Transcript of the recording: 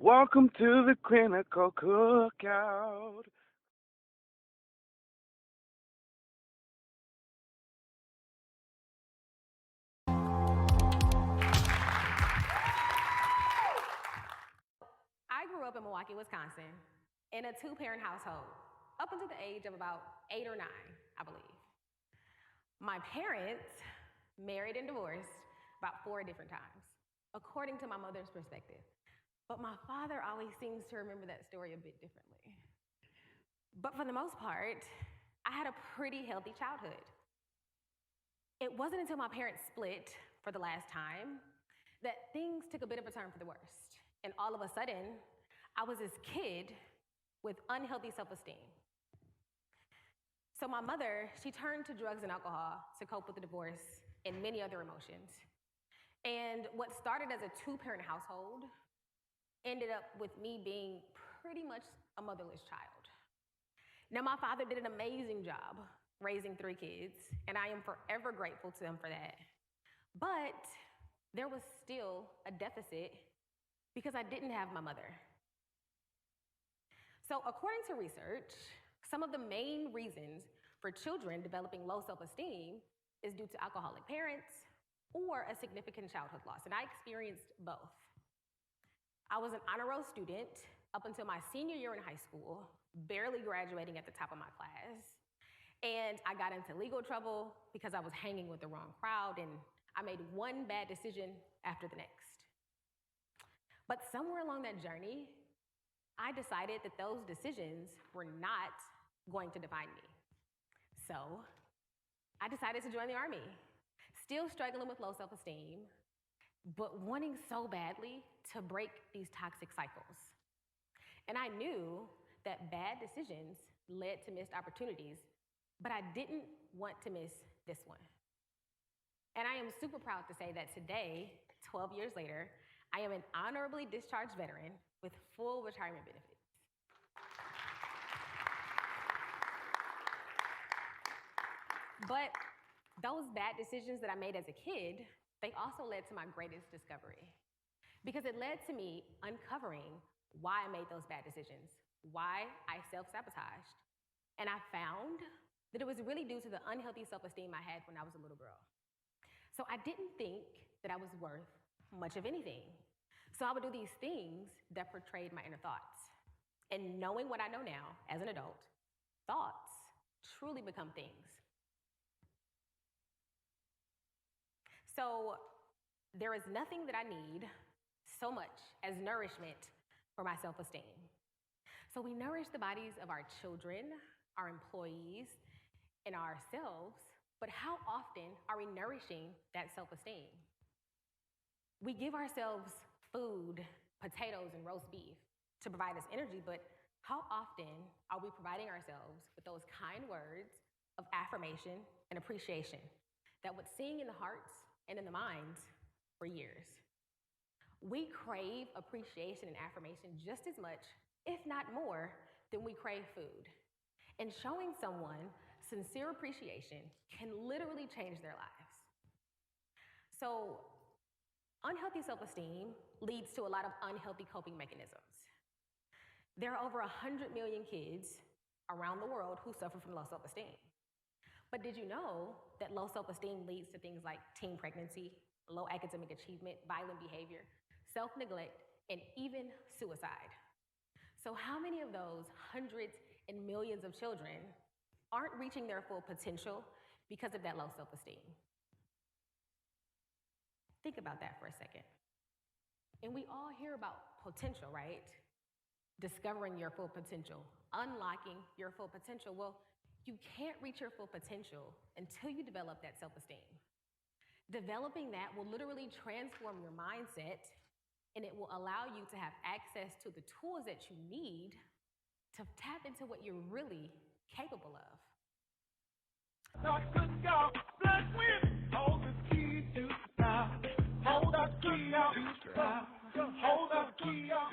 Welcome to the clinical cookout. I grew up in Milwaukee, Wisconsin, in a two-parent household, up until the age of about 8 or 9, I believe. My parents married and divorced about 4 different times, according to my mother's perspective. But my father always seems to remember that story a bit differently. But for the most part, I had a pretty healthy childhood. It wasn't until my parents split for the last time that things took a bit of a turn for the worst. And all of a sudden, I was this kid with unhealthy self-esteem. So my mother, she turned to drugs and alcohol to cope with the divorce and many other emotions. And what started as a two-parent household ended up with me being pretty much a motherless child. Now, my father did an amazing job raising 3 kids, and I am forever grateful to him for that. But there was still a deficit because I didn't have my mother. So according to research, some of the main reasons for children developing low self-esteem is due to alcoholic parents or a significant childhood loss, and I experienced both. I was an honor roll student up until my senior year in high school, barely graduating at the top of my class, and I got into legal trouble because I was hanging with the wrong crowd, and I made one bad decision after the next. But somewhere along that journey, I decided that those decisions were not going to define me. So I decided to join the Army, still struggling with low self-esteem, but wanting so badly to break these toxic cycles. And I knew that bad decisions led to missed opportunities, but I didn't want to miss this one. And I am super proud to say that today, 12 years later, I am an honorably discharged veteran with full retirement benefits. But those bad decisions that I made as a kid, they also led to my greatest discovery. Because it led to me uncovering why I made those bad decisions, why I self-sabotaged. And I found that it was really due to the unhealthy self-esteem I had when I was a little girl. So I didn't think that I was worth much of anything. So I would do these things that portrayed my inner thoughts. And knowing what I know now as an adult, thoughts truly become things. So there is nothing that I need so much as nourishment for my self-esteem. So we nourish the bodies of our children, our employees, and ourselves, but how often are we nourishing that self-esteem? We give ourselves food, potatoes, and roast beef to provide us energy, but how often are we providing ourselves with those kind words of affirmation and appreciation that would sing in the hearts and in the minds for years? We crave appreciation and affirmation just as much, if not more, than we crave food. And showing someone sincere appreciation can literally change their lives. So, unhealthy self-esteem leads to a lot of unhealthy coping mechanisms. There are over 100 million kids around the world who suffer from low self-esteem. But did you know that low self-esteem leads to things like teen pregnancy, low academic achievement, violent behavior, self-neglect, and even suicide? So how many of those hundreds and millions of children aren't reaching their full potential because of that low self-esteem? Think about that for a second. And we all hear about potential, right? Discovering your full potential, unlocking your full potential. Well, you can't reach your full potential until you develop that self-esteem. Developing that will literally transform your mindset, and it will allow you to have access to the tools that you need to tap into what you're really capable of. Not good, y'all. Blood win. Hold the key to stop. Hold the key out. Hold the key out.